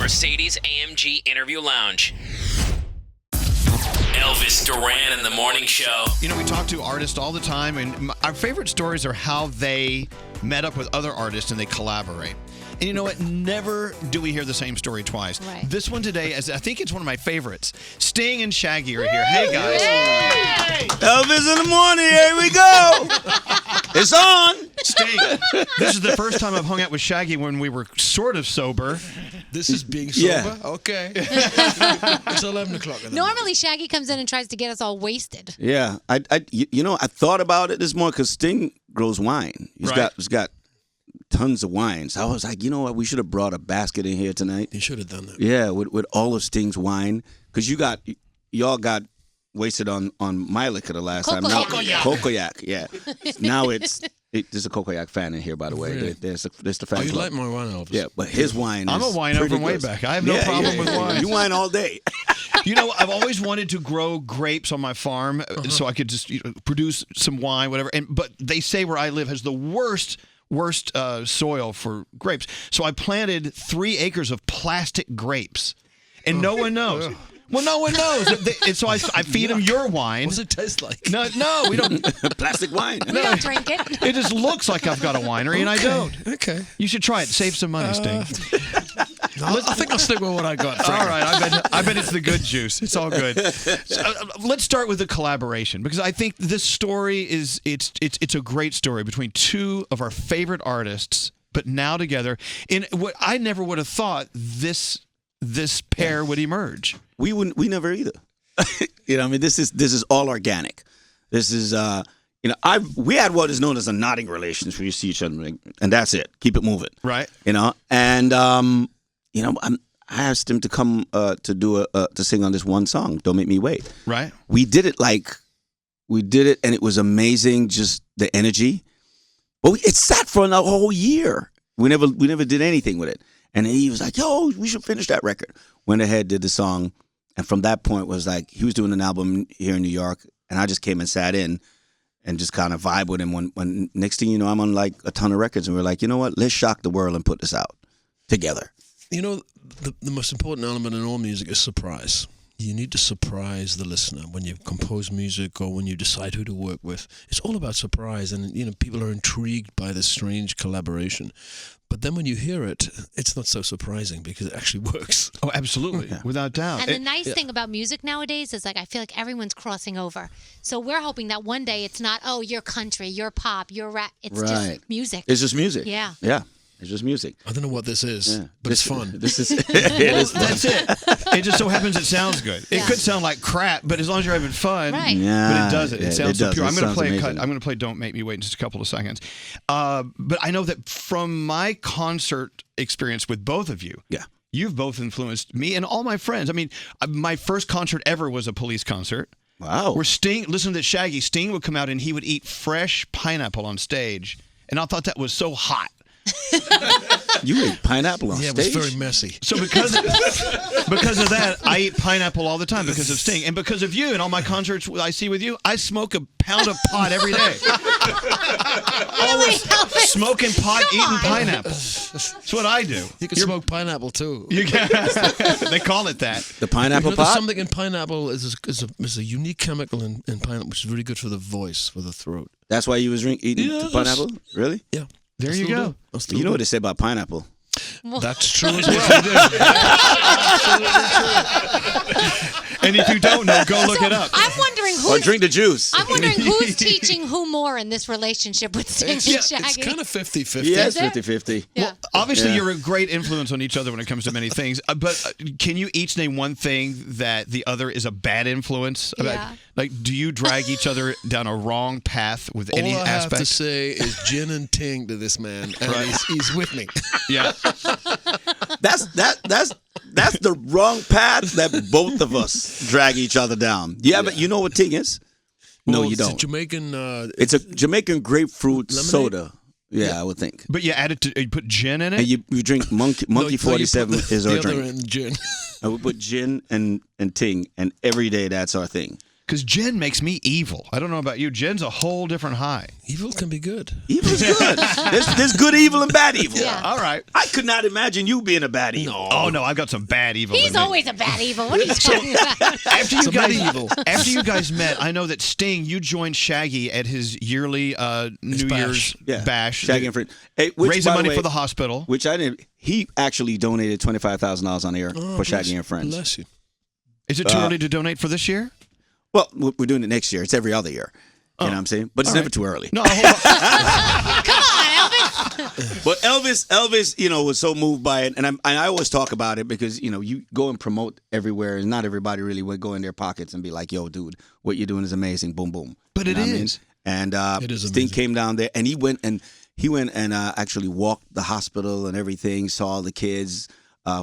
Mercedes-AMG Interview Lounge. Elvis Duran in the Morning Show. You know, we talk to artists all the time, and our favorite stories are how they met up with other artists and they collaborate. And you know what? Never do we hear the same story twice. Right. This one today, I think it's one of my favorites. Sting and Shaggy are here. Hey, guys. Yay! Elvis in the morning. Here we go. It's on. Sting, this is the first time I've hung out with Shaggy when we were sort of sober. This is being sober? Yeah. Okay. It's 11 o'clock. Normally, Shaggy comes in and tries to get us all wasted. Yeah. I thought about it this morning because Sting grows wine. He's got tons of wine. So I was like, you know what? We should have brought a basket in here tonight. You should have done that. Yeah, with all of Sting's wine. Because y'all got wasted on my liquor the last time. Cocoyac, yeah. Now there's a Cocoyac fan in here, by the way. Really? There's the fan Oh, you club. like my wine, Elvis? Yeah, but his wine I'm is a wino from way good. back. I have no problem with wine. You wine all day. You know, I've always wanted to grow grapes on my farm so I could just produce some wine, whatever. But they say where I live has the worst soil for grapes. So I planted 3 acres of plastic grapes, and no one knows. Well, no one knows. And so I feed them your wine. What does it taste like? No, we don't. Plastic wine. We don't drink it. It just looks like I've got a winery, and I don't. Okay. You should try it. Save some money, Sting. I think I'll stick with what I got. All right, I bet it's the good juice. It's all good. So, let's start with the collaboration because I think this story it's a great story between two of our favorite artists, but now together in what I never would have thought this pair would emerge. We never either. You know, I mean, this is all organic. This is we had what is known as a nodding relationship. We see each other, and that's it. Keep it moving, right? You know, and I asked him to come to sing on this one song, "Don't Make Me Wait." Right. We did it, and it was amazing. Just the energy, but it sat for a whole year. We never did anything with it. And he was like, "Yo, we should finish that record." Went ahead, did the song, and from that point was like he was doing an album here in New York, and I just came and sat in and just kind of vibe with him. When next thing you know, I'm on like a ton of records, and we're like, you know what? Let's shock the world and put this out together. You know, the most important element in all music is surprise. You need to surprise the listener when you compose music or when you decide who to work with. It's all about surprise, and people are intrigued by this strange collaboration. But then when you hear it, it's not so surprising because it actually works. Oh, absolutely, without doubt. And the nice thing about music nowadays is I feel like everyone's crossing over. So we're hoping that one day it's not, oh, you're country, you're pop, you're rap. It's just music. It's just music. Yeah. Yeah. It's just music. I don't know what this is, but it's fun. This is it is fun. That's it. It just so happens it sounds good. It could sound like crap, but as long as you're having fun, right. But it doesn't. It sounds so pure. I'm going to play amazing. I'm going to play "Don't Make Me Wait" in just a couple of seconds. But I know that from my concert experience with both of you, you've both influenced me and all my friends. I mean, my first concert ever was a Police concert. Wow. Where listen to Shaggy. Sting would come out and he would eat fresh pineapple on stage, and I thought that was so hot. You ate pineapple on stage? Yeah, it was very messy. So because of that, I eat pineapple all the time because of Sting. And because of you and all my concerts I see with you, I smoke a pound of pot every day. Always smoking pot, eating pineapple. That's what I do. You can smoke pineapple too. You can. They call it that. The pineapple pot? There's something in pineapple is a unique chemical in pineapple which is really good for the voice, for the throat. That's why you was eating pineapple? Really? Yeah. There you go. You know what they say about pineapple? That's true as well. And if you don't know, go look it up. I'm wondering Or drink the juice. I'm wondering who's teaching who more in this relationship with Sting and Shaggy. It's kind of 50-50. Yeah, it's 50-50. Yeah. Well, obviously, you're a great influence on each other when it comes to many things. But can you each name one thing that the other is a bad influence? Yeah. Like, do you drag each other down a wrong path with any All I have aspect? to say is gin and ting to this man, and he's with me. Yeah. That's the wrong path that both of us drag each other down. Yeah, but you know what ting is? No, you don't. It's a Jamaican. It's a Jamaican grapefruit lemonade? soda. Yeah, I would think. But you you put gin in it? And you drink Monkey 47 is our the drink. other end, gin. I would put gin and ting, and every day that's our thing. Because Jen makes me evil. I don't know about you. Jen's a whole different high. Evil can be good. Evil is good. There's good evil and bad evil. Yeah. All right. I could not imagine you being a bad evil. No. Oh, no, I've got some bad evil. He's in me. always a bad evil. What are you talking about? After you guys met, I know that Sting, you joined Shaggy at his yearly New bash. Year's bash. Shaggy and friend. Hey, Raising money for the hospital. Which I didn't. He actually donated $25,000 on air for Shaggy and Friends. Bless you. Is it too early to donate for this year? Well, we're doing it next year. It's every other year. You know what I'm saying? But it's never too early. No, hold on. Come on, Elvis. But Elvis, was so moved by it, and I always talk about it because you go and promote everywhere, and not everybody really would go in their pockets and be like, "Yo, dude, what you're doing is amazing." Boom, boom. But it is. And It is Sting amazing. came down there, and he went and actually walked the hospital and everything, saw the kids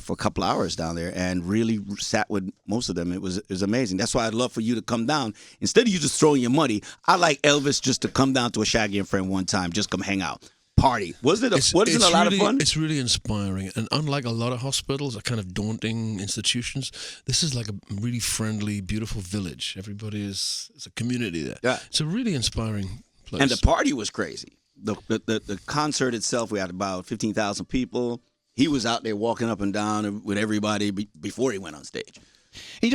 for a couple hours down there, and really sat with most of them. It was amazing. That's why I'd love for you to come down. Instead of you just throwing your money, I like Elvis just to come down to a Shaggy and Friend one time, just come hang out. Party. Wasn't it a lot of fun? It's really inspiring. And unlike a lot of hospitals, are kind of daunting institutions, this is like a really friendly, beautiful village. Everybody is a community there. Yeah. It's a really inspiring place. And the party was crazy. The concert itself, we had about 15,000 people. He was out there walking up and down with everybody before he went on stage.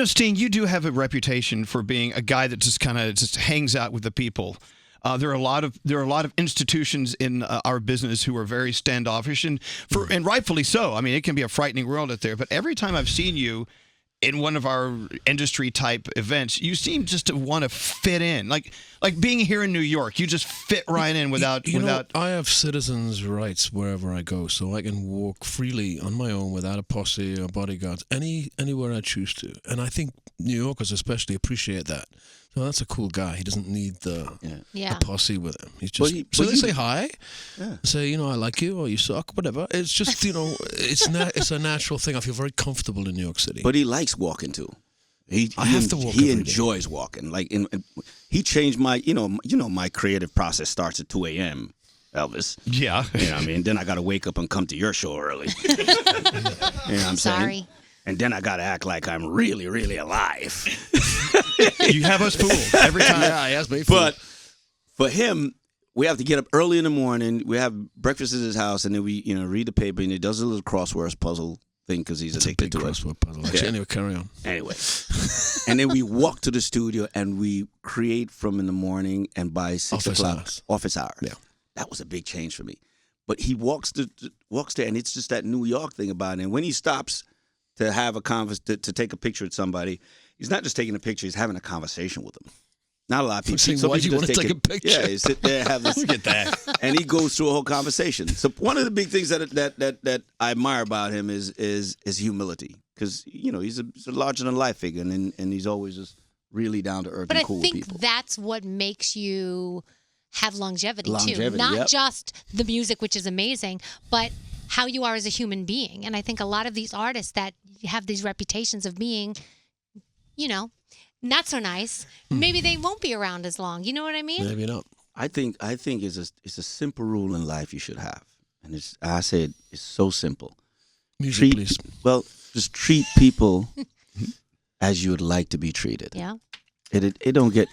Sting, you do have a reputation for being a guy that just kind of just hangs out with the people. There are a lot of institutions in our business who are very standoffish, and rightfully so. I mean, it can be a frightening world out there. But every time I've seen you in one of our industry type events, you seem just to want to fit in, like being here in New York. You just fit right in without. I have citizens' rights wherever I go, so I can walk freely on my own without a posse or bodyguards anywhere I choose to. And I think New Yorkers especially appreciate that. So that's a cool guy. He doesn't need the posse with him. He's just they say hi, say I like you or you suck, whatever. It's just it's a natural thing. I feel very comfortable in New York City. But he likes walking too. I have to walk. He every day. enjoys walking. Like he changed my my creative process starts at 2 a.m. Elvis. Yeah. You know what I mean? Then I got to wake up and come to your show early. You know what I'm saying? Sorry. And then I got to act like I'm really, really alive. You have us fooled every time. Yeah, he has me. But for him, we have to get up early in the morning. We have breakfast at his house, and then we read the paper, and he does a little crossword puzzle thing because he's addicted to it. Crossword puzzle. Actually, anyway, carry on. Anyway, and then we walk to the studio and we create from in the morning, and by 6 o'clock, office hours. Yeah, that was a big change for me. But he walks there, and it's just that New York thing about it. And when he stops to have a to take a picture with somebody, he's not just taking a picture; he's having a conversation with them. Not a lot of people. Saying, why do you want to take a picture? Yeah, you sit there, have this. Look at that. And he goes through a whole conversation. So one of the big things that I admire about him is humility, because he's a larger than life figure, and he's always just really down to earth and cool with people. But I think that's what makes you have longevity too. Longevity, Not just the music, which is amazing, but how you are as a human being. And I think a lot of these artists that have these reputations of being, not so nice, maybe they won't be around as long. You know what I mean? Maybe not. I think it's a simple rule in life you should have, and it's so simple. Music, please. Well, just treat people as you would like to be treated. Yeah. It don't get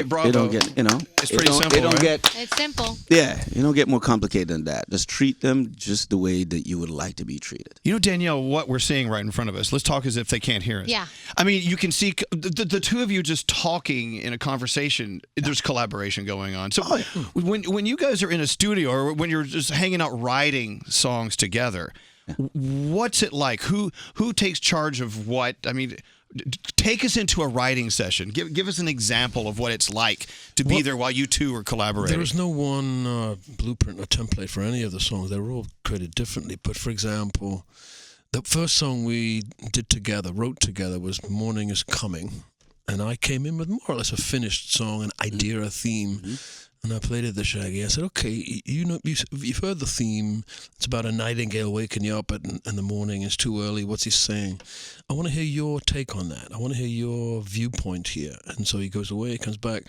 Bravo. It's pretty simple, right? It's simple. You don't get more complicated than that. Just treat them just the way that you would like to be treated. Danielle, what we're seeing right in front of us, let's talk as if they can't hear us. Yeah. I mean, you can see the two of you just talking in a conversation, there's collaboration going on. So when you guys are in a studio or when you're just hanging out writing songs together, what's it like? Who takes charge of what? I mean, take us into a writing session. Give us an example of what it's like to be there while you two are collaborating. There is no one blueprint or template for any of the songs. They're all created differently. But for example, the first song we wrote together was Morning is Coming. And I came in with more or less a finished song, an idea, a theme. Mm-hmm. And I played it to Shaggy. I said, okay, you've heard the theme. It's about a nightingale waking you up in the morning. It's too early. What's he saying? I want to hear your take on that. I want to hear your viewpoint here. And so he goes away, comes back,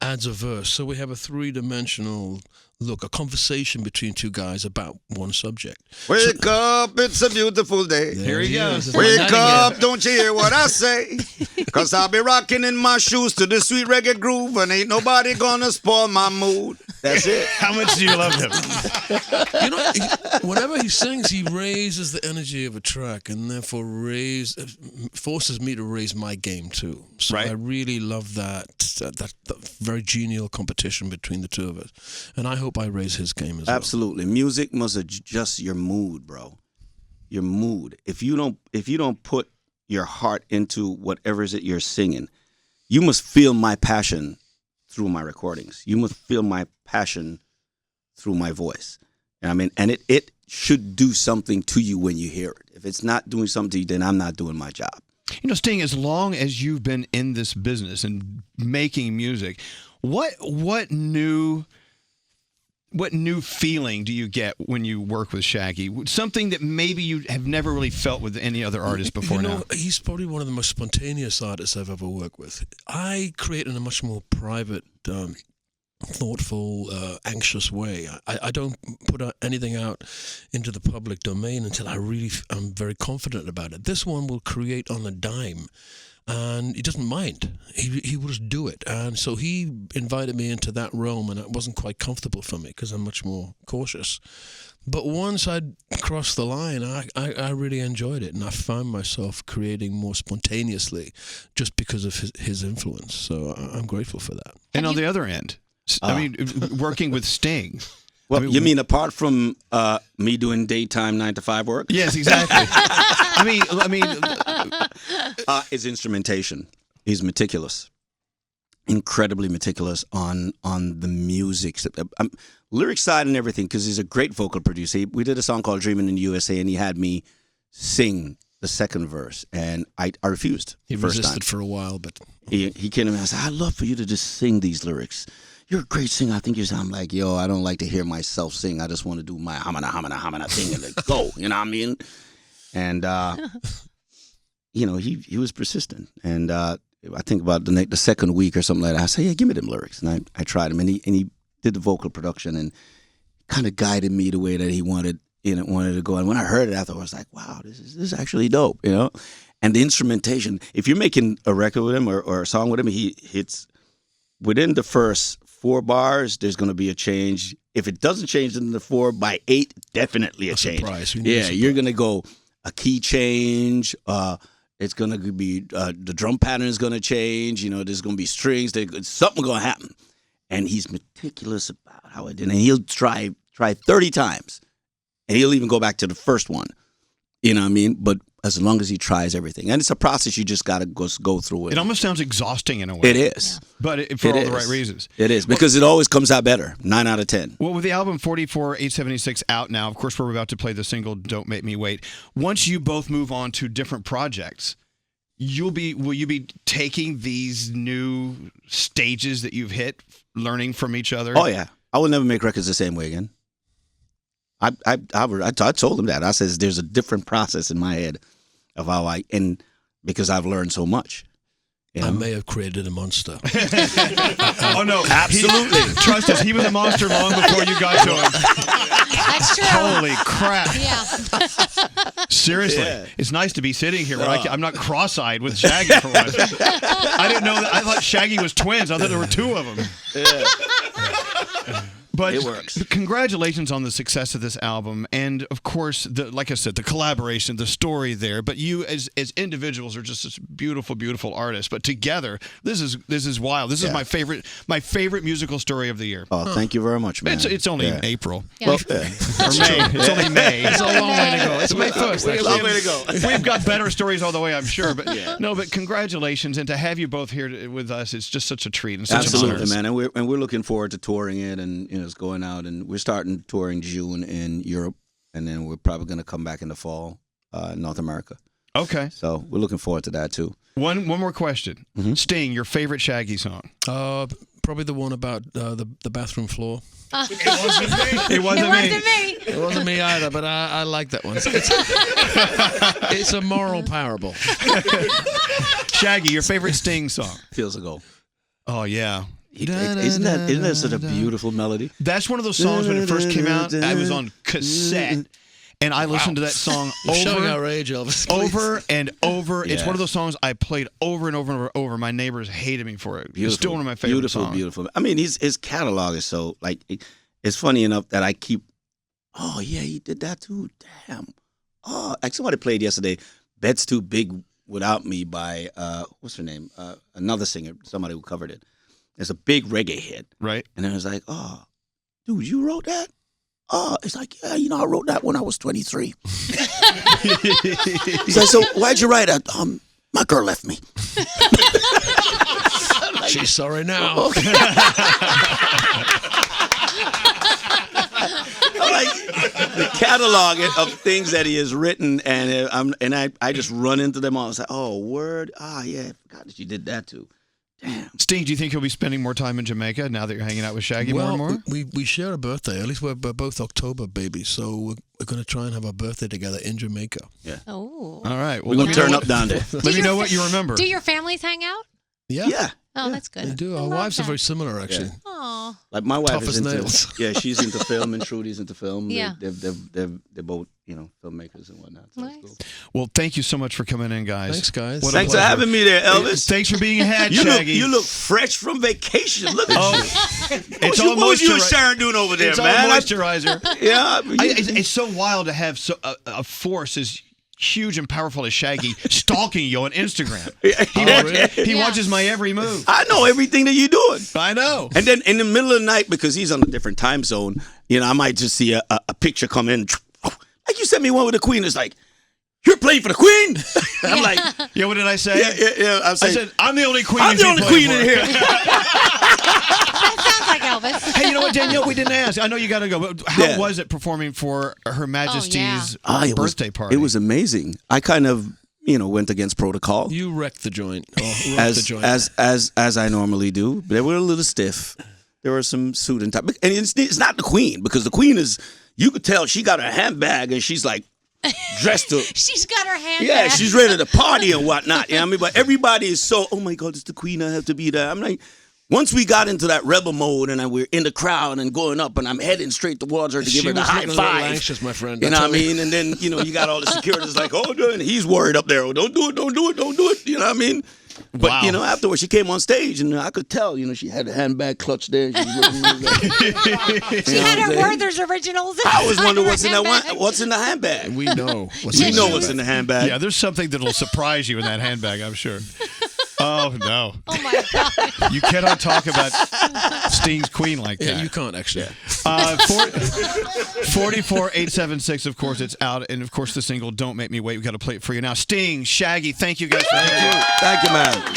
adds a verse. So we have a 3-dimensional look, a conversation between two guys about one subject. Wake up, it's a beautiful day. Here he goes. Wake up, don't you hear what I say? Cause I'll be rocking in my shoes to the sweet reggae groove, and ain't nobody gonna spoil my mood. That's it. How much do you love him? Whenever he sings, he raises the energy of a track, and therefore forces me to raise my game too. So Right. I really love that very genial competition between the two of us, and I hope I raise his game as well. Absolutely. Music must adjust your mood, bro. Your mood. If you don't put your heart into whatever is it you're singing, you must feel my passion through my recordings. You must feel my passion through my voice. I mean, and it should do something to you when you hear it. If it's not doing something to you, then I'm not doing my job. You know, Sting, as long as you've been in this business and making music, what new feeling do you get when you work with Shaggy? Something that maybe you have never really felt with any other artist before now. He's probably one of the most spontaneous artists I've ever worked with. I create in a much more private, thoughtful, anxious way. I don't put anything out into the public domain until I'm very confident about it. This one will create on a dime. And he doesn't mind. He will just do it. And so he invited me into that realm, and it wasn't quite comfortable for me because I'm much more cautious. But once I'd crossed the line, I really enjoyed it, and I found myself creating more spontaneously just because of his influence. So I'm grateful for that. And on the other end, I mean, working with Sting. Well, you mean apart from me doing daytime 9 to 5 work? Yes, exactly. I mean, his instrumentation. He's meticulous, incredibly meticulous on the music, lyric side and everything. Because he's a great vocal producer. We did a song called "Dreaming in the USA," and he had me sing the second verse, and I refused. He first resisted time. for a while, but He came to me and I said, "I'd love for you to just sing these lyrics. You're a great singer. I think you're." I'm like, yo, I don't like to hear myself sing. I just want to do my hamana thing and let go. You know what I mean? And you know, he was persistent. And I think about the second week or something like that, I say, yeah, give me them lyrics. And I tried him, and he did the vocal production and kind of guided me the way that he wanted to go. And when I heard it after, I was like, wow, this is actually dope, you know? And the instrumentation, if you're making a record with him or a song with him, he hits within the first 4 bars, there's going to be a change. If it doesn't change in the 4, by 8, definitely a change. Surprise. Yeah, you're going to go a key change. It's going to be the drum pattern is going to change. You know, there's going to be strings. Something going to happen. And he's meticulous about how it did. And he'll try 30 times. And he'll even go back to the first one. You know what I mean? But as long as he tries everything. And it's a process you just got to go through it. It almost sounds exhausting in a way. It is. Yeah. But for all the right reasons. It is, because it always comes out better. 9 out of 10. Well, with the album 44-876 out now, of course, we're about to play the single Don't Make Me Wait. Once you both move on to different projects, will you be taking these new stages that you've hit, learning from each other? Oh, yeah. I will never make records the same way again. I told him that. I says there's a different process in my head of how and because I've learned so much. You know? I may have created a monster. Oh, no. Absolutely. Trust us, he was a monster long before you got to him. That's true. Holy crap. Yeah. Seriously. Yeah. It's nice to be sitting here where I'm not cross-eyed with Shaggy for once. I didn't know that. I thought Shaggy was twins. I thought there were 2 of them. Yeah. But it works. Congratulations on the success of this album, and of course, like I said, the collaboration, the story there. But you, as individuals, are just such beautiful, beautiful artists. But together, this is wild. This is my favorite musical story of the year. Oh, thank you very much, man. It's only April. Yeah. Well, Or May. It's only May. It's a long way to go. It's May 1st. Long way to go. We've got better stories all the way, I'm sure. But but congratulations, and to have you both here with us is just such a treat and such Absolutely, an honor. man. And we're looking forward to touring it, and it's going out, and we're starting touring June in Europe, and then we're probably going to come back in the fall, North America. Okay. So we're looking forward to that too. One more question. Mm-hmm. Sting, your favorite Shaggy song? Probably the one about the bathroom floor. It wasn't me. It wasn't me. It wasn't me either, but I like that one. It's a moral parable. Shaggy, your favorite Sting song? Feels a goal. Oh, yeah. Isn't that such a beautiful melody? That's one of those songs when it first came out. I was on cassette, and I listened to that song You're showing our age, Elvis. Please. over and over. It's Yeah. one of those songs I played over and over and over. My neighbors hated me for it. It's still one of my favorite songs. Beautiful. I mean, his catalog is so like. It's funny enough that I keep. Oh yeah, he did that too. Damn. Oh, like somebody played yesterday. "Bed's Too Big Without Me" by what's her name? Another singer, somebody who covered it. It's a big reggae hit, Right? and I was like, "Oh, dude, you wrote that?" Oh, it's like, yeah, I wrote that when I was 23. He's like, "So why'd you write that?" My girl left me. She's sorry now. Okay. Like the catalog of things that he has written, and I just run into them all. I was like, "Oh, word! Ah, yeah, I forgot that you did that too." Damn. Sting, do you think you'll be spending more time in Jamaica now that you're hanging out with Shaggy more and more? We share a birthday. At least we're both October babies, so we're going to try and have our birthday together in Jamaica. Yeah. Oh. All right. We're gonna turn up down there. Let me know what you remember. Do your families hang out? Yeah. Oh, that's good. They do. I Our love wives are that. very similar, actually. Yeah. Aw. Like my wife Tough is as into, nails. yeah, she's into film, and Trudy's into film. Yeah. They're both, filmmakers and whatnot. So Nice. it's cool. Well, thank you so much for coming in, guys. Thanks, guys. What a Thanks for pleasure. having me there, Elvis. Thanks for being ahead, You Shaggy. look fresh from vacation. Look at you. It's all What was you and moisturi- Sharon doing over there, It's all man? moisturizer. Yeah. It's so wild to have a force as huge and powerful as Shaggy stalking you on Instagram. He Yeah. watches my every move. I know everything that you're doing. I know. And then in the middle of the night, because he's on a different time zone, I might just see a picture come in. Like you sent me one with the Queen. It's like, "You're playing for the Queen?" I'm like, Yeah, what did I say? yeah. I'm I saying, said, I'm the only queen. I'm the only queen in here. That sounds like Elvis. Hey, you know what, Danielle? We didn't ask. I know you got to go, but how Yeah. was it performing for Her Majesty's It was- birthday party? It was amazing. I kind of, went against protocol. You wrecked the joint. Oh, as the joint. as I normally do. They were a little stiff. There were some suit and tie, and it's not the Queen, because the Queen is, you could tell she got her handbag and she's like dressed up. She's got her hand Yeah, back. she's ready to party and whatnot. You know what I mean? But everybody is so, "Oh my God, it's the Queen. I have to be there." I'm like, once we got into that rebel mode and we're in the crowd and going up and I'm heading straight towards her to give She her the was high getting a little five. anxious, my friend. You know That's what I how mean? And then, you got all the security's like, "Oh, and he's worried up there. Oh, don't do it, don't do it, don't do it." You know what I mean? But, Wow. afterwards she came on stage and I could tell, she had a handbag clutched there. She was looking like, She had her saying? Werther's originals. I always wonder her what's in handbag. what's in the handbag. We know. We know what's in the handbag. Yeah, there's something that'll surprise you in that handbag, I'm sure. Oh, no. Oh my God. You cannot talk about Sting's Queen like that. Yeah, you can't actually. 44876, of course, it's out. And, of course, the single, Don't Make Me Wait. We've got to play it for you now. Sting, Shaggy, thank you guys for being here. Thank you, man.